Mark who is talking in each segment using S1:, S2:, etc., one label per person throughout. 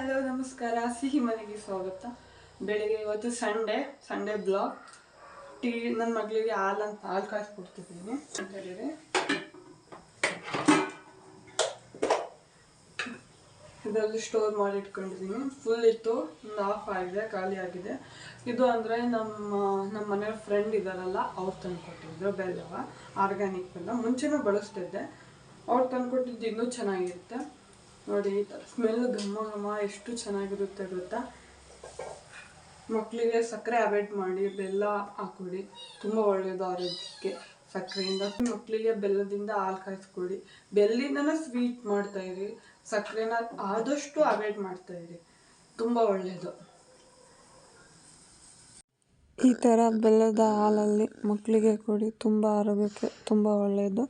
S1: Hello ನಮಸ್ಕಾರ, ಸಿಹಿ ಮನೆಗೆ ಸ್ವಾಗತ. ಬೆಳಿಗ್ಗೆ ಇವತ್ತು ಸಂಡೇ ಬ್ಲಾಗ್. ನನ್ನ ಮಗಳಿಗೆ ಹಾಲು ಕಾಯಿಸ್ಕೊಡ್ತಿದ್ದೀನಿ ಅಂತ ಹೇಳಿದ್ರೆ ಇದರಲ್ಲಿ ಸ್ಟೋರ್ ಮಾಡಿ ಇಟ್ಕೊಂಡಿದ್ದೀನಿ. ಫುಲ್ ಇತ್ತು, ಒಂದು ಆಫ್ ಆಗಿದೆ, ಖಾಲಿ ಆಗಿದೆ. ಇದು ಅಂದರೆ ನಮ್ಮ ಮನೆಯವ್ರ ಫ್ರೆಂಡ್ ಇದ್ದಾರಲ್ಲ, ಅವ್ರು ತಂದುಕೊಟ್ಟಿದ್ರು ಬೆಲ್ಲವ, ಆರ್ಗ್ಯಾನಿಕ್ ಬೆಲ್ಲ. ಮುಂಚೆನೂ ಬಳಸ್ತಿದ್ದೆ, ಅವ್ರು ತಂದುಕೊಟ್ಟಿದ್ದು ಇನ್ನೂ ಚೆನ್ನಾಗಿರುತ್ತೆ ನೋಡಿ. ಈ ಥರ ಸ್ಮೆಲ್ ಘಮ ಘಮ ಎಷ್ಟು ಚೆನ್ನಾಗಿರುತ್ತೆ ಗೊತ್ತಾ. ಮಕ್ಕಳಿಗೆ ಸಕ್ಕರೆ ಅವಾಯ್ಡ್ ಮಾಡಿ ಬೆಲ್ಲ ಹಾಕೊಡಿ, ತುಂಬ ಒಳ್ಳೆಯದು ಆರೋಗ್ಯಕ್ಕೆ. ಸಕ್ಕರೆಯಿಂದ ಮಕ್ಕಳಿಗೆ ಬೆಲ್ಲದಿಂದ ಹಾಲು ಕಾಯಿಸ್ಕೊಡಿ. ಬೆಲ್ಲಿಂದನೇ ಸ್ವೀಟ್ ಮಾಡ್ತಾಯಿರಿ, ಸಕ್ಕರೆನ ಆದಷ್ಟು ಅವಾಯ್ಡ್ ಮಾಡ್ತಾಯಿರಿ, ತುಂಬ ಒಳ್ಳೆಯದು.
S2: ಈ ಥರ ಬೆಲ್ಲದ ಹಾಲಲ್ಲಿ ಮಕ್ಕಳಿಗೆ ಕೊಡಿ, ತುಂಬ ಆರೋಗ್ಯಕ್ಕೆ ತುಂಬ ಒಳ್ಳೆಯದು.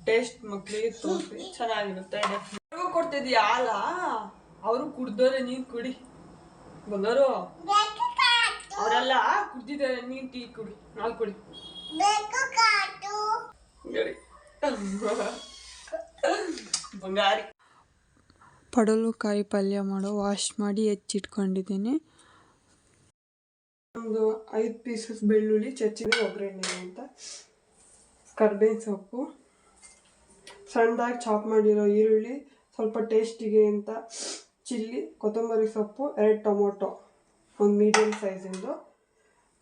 S1: ಟೇಸ್ಟ್ ಮಕ್ಕಳಿಗೆ ತೋರಿಸಿ, ಚೆನ್ನಾಗಿರುತ್ತೆ. ಕೊಡ್ತಿದ್ದೀಯ ಹಾಲ, ಅವರು ಕುಡ್ದೋರೆ, ನೀನು ಕುಡಿ. ಬಂದವರು ಅವರೆಲ್ಲ ಕುಡ್ದಿದ್ದಾರೆ, ನೀನು ಟೀ ಕುಡಿ, ಹಾಲು ಕುಡಿ. ಬಂಗಾರಿ
S2: ಪಡವಲಕಾಯಿ ಪಲ್ಯ ವಾಶ್ ಮಾಡಿ ಹೆಚ್ಚಿಟ್ಕೊಂಡಿದ್ದೀನಿ.
S1: ಒಂದು 5 ಪೀಸಸ್ ಬೆಳ್ಳುಳ್ಳಿ ಚಚ್ಚಿಗೆ, ಒಗ್ಗರಣೆ ಅಂತ, ಕರ್ಬೇವಿನ ಸೊಪ್ಪು, ಸಣ್ಣದಾಗಿ ಚಾಪ್ ಮಾಡಿರೋ ಈರುಳ್ಳಿ, ಸ್ವಲ್ಪ ಟೇಸ್ಟಿಗೆ ಅಂತ ಚಿಲ್ಲಿ, ಕೊತ್ತಂಬರಿ ಸೊಪ್ಪು, 2 ಟೊಮೊಟೊ, ಒಂದು ಮೀಡಿಯಮ್ ಸೈಜಿಂದು.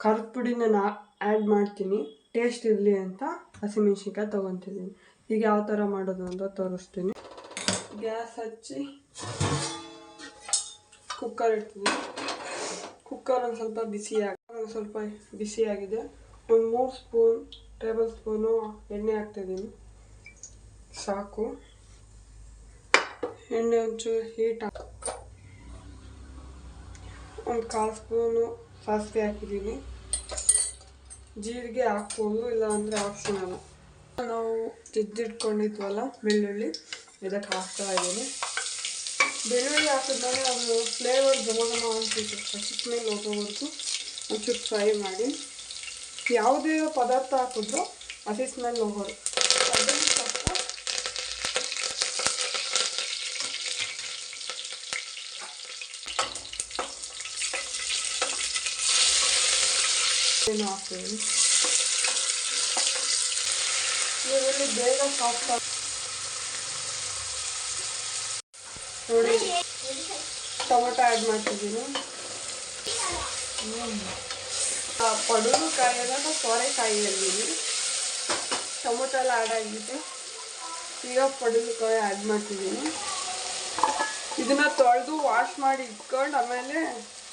S1: ಖಾರದ ಪುಡಿ ನಾನು ಆ್ಯಡ್ ಮಾಡ್ತೀನಿ, ಟೇಸ್ಟ್ ಇರಲಿ ಅಂತ ಹಸಿಮೆಣ್ಸಿನ್ಕಾಯಿ ತೊಗೊತಿದ್ದೀನಿ. ಈಗ ಯಾವ ಥರ ಮಾಡೋದು ಅಂತ ತೋರಿಸ್ತೀನಿ. ಗ್ಯಾಸ್ ಹಚ್ಚಿ ಕುಕ್ಕರ್ ಇಡ್ತೀನಿ. ಕುಕ್ಕರ್ ಒಂದು ಸ್ವಲ್ಪ ಬಿಸಿಯಾಗಿದೆ. ಒಂದು 3 ಟೇಬಲ್ ಸ್ಪೂನು ಎಣ್ಣೆ ಹಾಕ್ತಿದ್ದೀನಿ, ಸಾಕು. ಎಣ್ಣೆ ಒಂಚೂರು ಹೀಟ್ ಒಂದು 1/4 ಸ್ಪೂನು ಸಾಸಿವೆ ಹಾಕಿದ್ದೀನಿ. ಜೀರಿಗೆ ಹಾಕ್ಬೋದು, ಇಲ್ಲ ಅಂದರೆ ಆಪ್ಷನಲ್ಲ. ನಾವು ಜಜ್ಜಿಟ್ಕೊಂಡಿದ್ವಲ್ಲ ಬೆಳ್ಳುಳ್ಳಿ, ಇದಕ್ಕೆ ಹಾಕ್ತಾ ಇದ್ದೀನಿ. ಬೆಳ್ಳುಳ್ಳಿ ಹಾಕಿದ್ಮೇಲೆ ಅದು ಫ್ಲೇವರ್ ಘಮ ಅನಿಸುತ್ತೆ, ಹಸಿ ಸ್ಮೆಲ್ ಹೋಗೋವರೆಗೂ ಒಂಚೂರು ಫ್ರೈ ಮಾಡಿ. ಯಾವುದೇ ಪದಾರ್ಥ ಹಾಕಿದ್ರು ಹಸಿ ಸ್ಮೆಲ್ ಹೋಗೋದು. ಅದನ್ನು ಸ್ವಲ್ಪ ಏನು ಹಾಕ್ತೀನಿ. ಇದರಲ್ಲಿ ಬೇಗ ಸಾಫ್ಟ್ ನೋಡಿ. ಟೊಮೊಟೊ ಆ್ಯಡ್ ಮಾಡ್ತಿದ್ದೀನಿ. ಪಡವಲಕಾಯಿನ ಸೋರೆಕಾಯಿಯಲ್ಲಿ ಟೊಮೊಟೊ ಎಲ್ಲ ಆ್ಯಡ್ ಆಗಿದೆ. ಈಗ ಪಡವಲಕಾಯಿ ಆ್ಯಡ್ ಮಾಡ್ತಿದ್ದೀನಿ. ಇದನ್ನು ತೊಳೆದು ವಾಶ್ ಮಾಡಿ ಇಟ್ಕೊಂಡು ಆಮೇಲೆ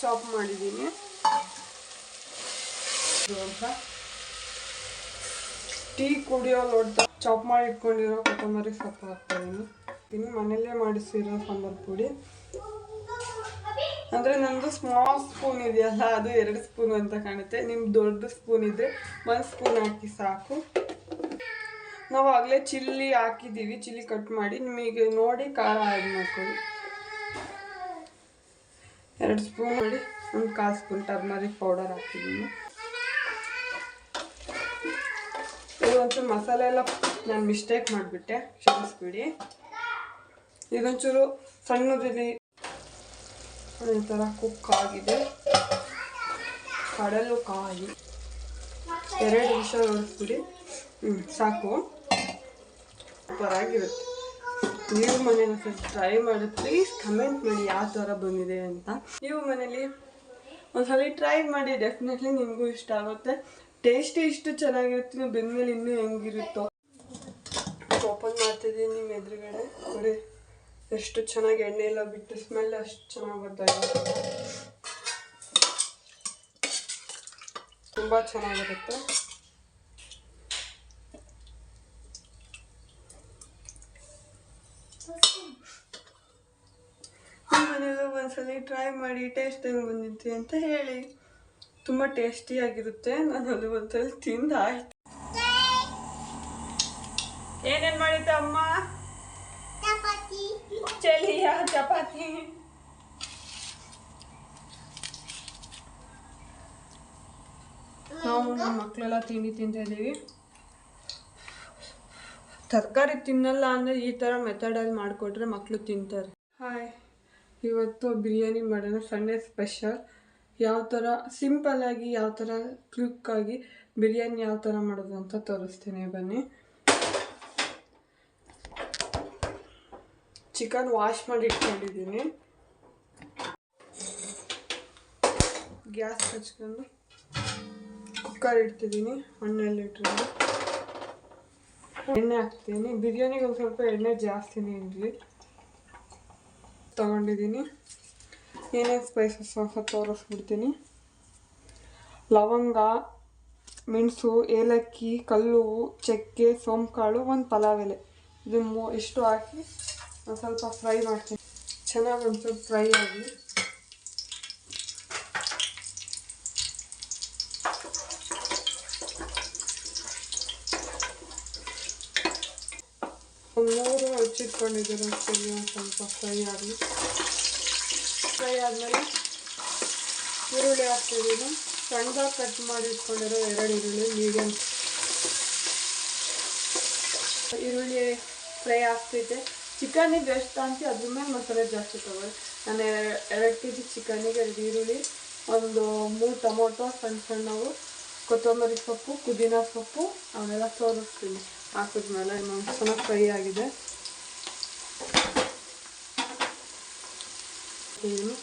S1: ಚಾಪ್ ಮಾಡಿದ್ದೀನಿ. ಟೀ ಕುಡಿಯೋ ನೋಡ್ತಾ ಚಾಪ್ ಮಾಡಿ ಇಟ್ಕೊಂಡಿರೋ ಕೊತ್ತಂಬರಿ ಸೊಪ್ಪು ಹಾಕ್ತಾಯಿದ್ದೀನಿ. ಮನೆಯಲ್ಲೇ ಮಾಡಿಸಿರೋ ಸಾಂಬಾರು ಪುಡಿ ಅಂದರೆ ನನ್ನದು ಸ್ಮಾಲ್ ಸ್ಪೂನ್ ಇದೆಯಲ್ಲ, ಅದು 2 ಸ್ಪೂನ್ ಅಂತ ಕಾಣುತ್ತೆ. ನಿಮ್ಗೆ ದೊಡ್ಡ ಸ್ಪೂನ್ ಇದ್ದರೆ 1 ಸ್ಪೂನ್ ಹಾಕಿ ಸಾಕು. ನಾವು ಆಗಲೇ ಚಿಲ್ಲಿ ಹಾಕಿದ್ದೀವಿ, ಚಿಲ್ಲಿ ಕಟ್ ಮಾಡಿ. ನಿಮಗೆ ನೋಡಿ ಖಾರ ಆ್ಯಡ್ ಮಾಡ್ಕೊಳ್ಳಿ. 2 ಸ್ಪೂನ್ ನೋಡಿ, ಒಂದು 1/4 ಸ್ಪೂನ್ ಟರ್ಮರಿಕ್ ಪೌಡರ್ ಹಾಕಿದ್ದೀನಿ. ಇದು ಒಂಚೂರು ಮಸಾಲೆ ಎಲ್ಲ ನಾನು ಮಿಸ್ಟೇಕ್ ಮಾಡಿಬಿಟ್ಟೆ, ಕ್ಷಮಿಸ್ಬಿಡಿ. ಇದೊಂಚೂರು ಸಣ್ಣದಿರಲಿ. ಈ ಥರ ಕುಕ್ ಆಗಿದೆ. ಕಡಲೆಕಾಯಿ 2 ನಿಮಿಷ ಹೊಡಿಸ್ಬಿಡಿ, ಸಾಕು. ಸೂಪರಾಗಿರುತ್ತೆ. ನೀವು ಮನೇಲಿ ಸ್ವಲ್ಪ ಟ್ರೈ ಮಾಡಿ, ಪ್ಲೀಸ್ ಕಮೆಂಟ್ ಮಾಡಿ ಯಾವ ಥರ ಬಂದಿದೆ ಅಂತ. ನೀವು ಮನೇಲಿ ಒಂದ್ಸಲ ಟ್ರೈ ಮಾಡಿ, ಡೆಫಿನೆಟ್ಲಿ ನಿಮಗೂ ಇಷ್ಟ ಆಗುತ್ತೆ. ಟೇಸ್ಟಿ ಇಷ್ಟು ಚೆನ್ನಾಗಿರುತ್ತೆ, ನೀವು ಬೆಂದಮೇಲೆ ಇನ್ನೂ ಹೆಂಗಿರುತ್ತೋ. ಓಪನ್ ಮಾಡ್ತಿದ್ದೀನಿ ನಿಮ್ಮ ಎದುರುಗಡೆ ನೋಡಿ, ಎಷ್ಟು ಚೆನ್ನಾಗಿ ಎಣ್ಣೆ ಎಲ್ಲ ಬಿಟ್ಟು ಸ್ಮೆಲ್ ಅಷ್ಟು ಚೆನ್ನಾಗಿ ಬರ್ತಾಯಿದೆ. ತುಂಬ ಚೆನ್ನಾಗಿರುತ್ತೆ. ನಿಮ್ಮ ಮನೇಲೂ ಒಂದ್ಸಲ ಟ್ರೈ ಮಾಡಿ, ಟೇಸ್ಟ್ ಹೆಂಗೆ ಬಂದಿತ್ತು ಅಂತ ಹೇಳಿ. ತುಂಬ ಟೇಸ್ಟಿಯಾಗಿರುತ್ತೆ. ನಾನು ಅದು ಒಂದ್ಸಲ ತಿಂದಾಯ್ತು. ಏನೇನು ಮಾಡಿದ್ದೆ ಅಮ್ಮ? ಚಲಿಯ ಚಪಾತಿ. ನಾವು ನಮ್ಮ ಮಕ್ಕಳೆಲ್ಲ ತಿಂಡಿ ತಿಂತಿದ್ದೀವಿ. ತರಕಾರಿ ತಿನ್ನಲ್ಲ ಅಂದರೆ ಈ ಥರ ಮೆಥಡಲ್ಲಿ ಮಾಡಿಕೊಟ್ರೆ ಮಕ್ಕಳು ತಿಂತಾರೆ. ಹಾಯ್, ಇವತ್ತು ಬಿರಿಯಾನಿ ಮಾಡೋಣ. Sunday special. ಯಾವ ಥರ ಸಿಂಪಲ್ಲಾಗಿ, ಯಾವ ಥರ ಕ್ವಿಕ್ಕಾಗಿ ಬಿರಿಯಾನಿ ಯಾವ ಥರ ಮಾಡೋದು ಅಂತ ತೋರಿಸ್ತೀನಿ, ಬನ್ನಿ. ಚಿಕನ್ ವಾಶ್ ಮಾಡಿ ಇಟ್ಕೊಂಡಿದ್ದೀನಿ. ಗ್ಯಾಸ್ ಹಚ್ಕೊಂಡು ಕುಕ್ಕರ್ ಇಡ್ತಿದ್ದೀನಿ. 1 ಲೀಟ್ರಲ್ಲಿ ಎಣ್ಣೆ ಹಾಕ್ತೀನಿ. ಬಿರಿಯಾನಿಗೆ ಒಂದು ಸ್ವಲ್ಪ ಎಣ್ಣೆ ಜಾಸ್ತಿನೇ ಇರಲಿ. ತಗೊಂಡಿದ್ದೀನಿ. ಏನೇನು ಸ್ಪೈಸಸ್ ಅಂತ ತೋರಿಸ್ಬಿಡ್ತೀನಿ. ಲವಂಗ, ಮೆಣಸು, ಏಲಕ್ಕಿ, ಕಲ್ಲುವು, ಚಕ್ಕೆ, ಸೋಂಕಾಳು, ಒಂದು ಪಲಾವ್ ಎಲೆ, ಇದು ಇಷ್ಟು ಹಾಕಿ ಒಂದು ಸ್ವಲ್ಪ ಫ್ರೈ ಮಾಡ್ತೀನಿ. ಚೆನ್ನಾಗಿ ಒಂದು ಸ್ವಲ್ಪ ಫ್ರೈ ಆಗಿ ಒಂದು 3 ಹಚ್ಚಿಟ್ಕೊಂಡಿದ್ದೀನಿ. ಒಂದು ಸ್ವಲ್ಪ ಫ್ರೈ ಆದಮೇಲೆ ಈರುಳ್ಳಿ ಹಾಕ್ತಿದ್ದೀನಿ. ಸಣ್ಣದಾಗಿ ಕಟ್ ಮಾಡಿ ಇಟ್ಕೊಂಡಿರೋ 2 ಈರುಳ್ಳಿ ಮೀಡಿಯಮ್. ಈರುಳ್ಳಿ ಫ್ರೈ ಆಗ್ತೈತೆ. ಚಿಕನಿಗೆ ಎಷ್ಟು ಅಂತ ಅದ್ರ ಮೇಲೆ ಮಸಾಲೆ ಜಾಸ್ತಿ ತಗೊಳ್ಳಿ. ನಾನು 2 kg ಚಿಕನಿಗೆ 2 ಈರುಳ್ಳಿ, ಒಂದು 3 ಟೊಮೊಟೊ ಸಣ್ಣವು, ಕೊತ್ತಂಬರಿ ಸೊಪ್ಪು, ಪುದೀನ ಸೊಪ್ಪು ಅವೆಲ್ಲ ತೋರಿಸ್ತೀನಿ. ಹಾಕಿದ್ಮೇಲೆ ಇನ್ನೊಂದು ಚೆನ್ನಾಗಿ ಫ್ರೈ ಆಗಿದೆ. ಏನು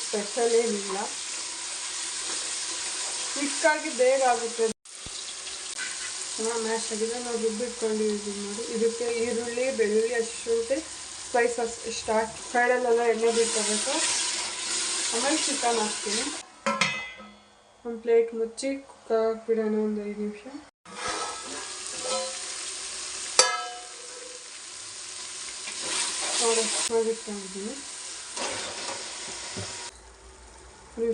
S1: ಸ್ಪೆಷಲ್ ಏನಿಲ್ಲ, ಕ್ವಿಕ್ಕಾಗಿ ಬೇಗ ಆಗುತ್ತೆ. ಚೆನ್ನಾಗಿ ಮ್ಯಾಶ್ ಆಗಿದೆ. ನಾವು ರುಬ್ಬಿಟ್ಕೊಂಡಿದ್ದೀವಿ ನೋಡಿ. ಇದಕ್ಕೆ ಈರುಳ್ಳಿ, ಬೆಳ್ಳುಳ್ಳಿ, ಹಸಿಶುಂಠಿ, ಸ್ಪೈಸಸ್ ಇಷ್ಟು ಹಾಕಿ ಸೈಡಲ್ಲೆಲ್ಲ ಎಣ್ಣೆ ಬಿಟ್ಕೋಬೇಕು. ಆಮೇಲೆ ಚಿಕನ್ ಹಾಕ್ತೀನಿ. ಒಂದು ಪ್ಲೇಟ್ ಮುಚ್ಚಿ ಕುಕ್ಕರ್ ಹಾಕ್ಬಿಡೋಣ ಒಂದು 5 ನಿಮಿಷ. ನೋಡಿ ಮಾಡಿಟ್ಕೊಂಡಿದ್ದೀನಿ.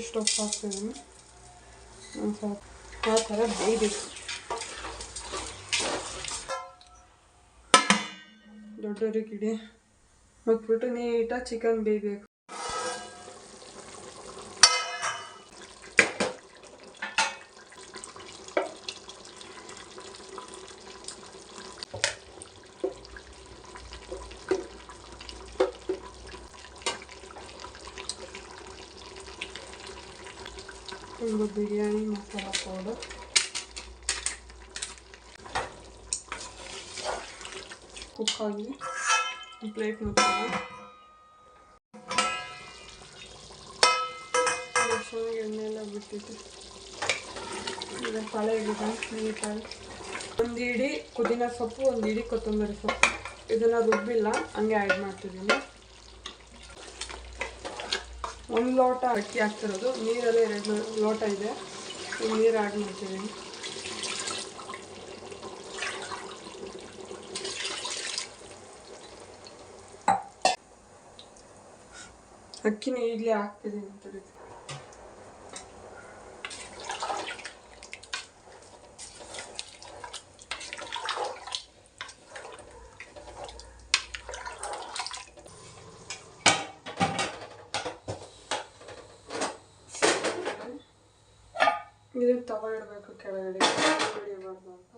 S1: ಸ್ಟವ್ ಹಾಕ್ತಿದ್ದೀನಿ. ಒಂದು ಸ್ವಲ್ಪ ಆ ಥರ ಬೇಯಬೇಕು. ದೊಡ್ಡವರಿಗಿಡಿ ಮತ್ಬಿಟ್ಟು ನೀಟಾಗಿ ಚಿಕನ್ ಬೇಯಬೇಕು. ಒಂದು ಬಿರಿಯಾನಿ ಮಸಾಲ ಪೌಡರ್, ಉಪ್ಪಾಗಿ ಪ್ಲೇಟ್ ಮುಚ್ಚೋಣ. ಚೆನ್ನಾಗಿ ಎಣ್ಣೆ ಎಲ್ಲ ಬಿಟ್ಟಿತ್ತು. ಈಗ ತಲೆ ಇಡಿದ ನೀಟಾಗಿ 1 ಹಿಡಿ ಪುದೀನ ಸೊಪ್ಪು, 1 ಹಿಡಿ ಕೊತ್ತಂಬರಿ ಸೊಪ್ಪು. ಇದನ್ನು ರುಬ್ಬಿಲ್ಲ, ಹಂಗೆ ಆ್ಯಡ್ ಮಾಡ್ತಿದ್ದೀನಿ. 1 ಲೋಟ ಅಕ್ಕಿ ಹಾಕ್ತಿರೋದು. ನೀರಲ್ಲಿ 2 ಲೋಟ ಇದೆ. ನೀರು ಆ್ಯಡ್ ಮಾಡ್ತಿದ್ದೀನಿ. ಅಕ್ಕಿನ ಈಗಲೇ ಹಾಕ್ತಿದ್ದೀನಿ. ಇದಕ್ಕೆ ತವ ಇಡಬೇಕು ಕೆಳಗಡೆ, ಹಿಡಿಬಾರ್ದು ಅಂತ.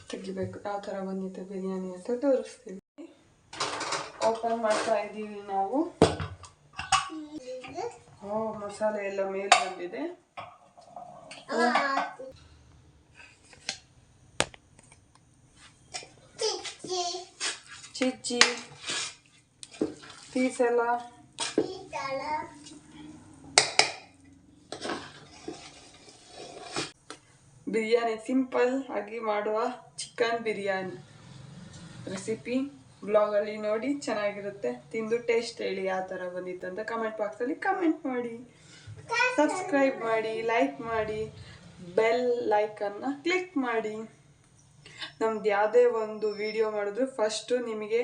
S1: ತೆಗಿಬೇಕು. ಯಾವ ಥರ ಬಂದಿತ್ತು ಬಿರಿಯಾನಿ ಅಂತ ತೋರಿಸ್ತೀವಿ. ಓಪನ್ ಮಾಡ್ತಾ ಇದ್ದೀವಿ ನಾವು. ಮಸಾಲೆ ಎಲ್ಲ ಮೇಲೆ ಬಂದಿದೆ. ಚಿಚ್ಚಿ ಪೀಸ್ ಎಲ್ಲ ಬಿರಿಯಾನಿ ಸಿಂಪಲ್ ಆಗಿ ಮಾಡುವ ಚಿಕನ್ ಬಿರಿಯಾನಿ ರೆಸಿಪಿ ಬ್ಲಾಗಲ್ಲಿ ನೋಡಿ. ಚೆನ್ನಾಗಿರುತ್ತೆ. ತಿಂದು ಟೇಸ್ಟ್ ಹೇಳಿ ಯಾವ ಥರ ಬಂದಿತ್ತು ಅಂತ ಕಮೆಂಟ್ ಬಾಕ್ಸಲ್ಲಿ ಕಮೆಂಟ್ ಮಾಡಿ. ಸಬ್ಸ್ಕ್ರೈಬ್ ಮಾಡಿ, ಲೈಕ್ ಮಾಡಿ, ಬೆಲ್ ಲೈಕನ್ನು ಕ್ಲಿಕ್ ಮಾಡಿ. ನಮ್ದು ಯಾವುದೇ ಒಂದು ವಿಡಿಯೋ ಮಾಡಿದ್ರು ಫಸ್ಟು ನಿಮಗೆ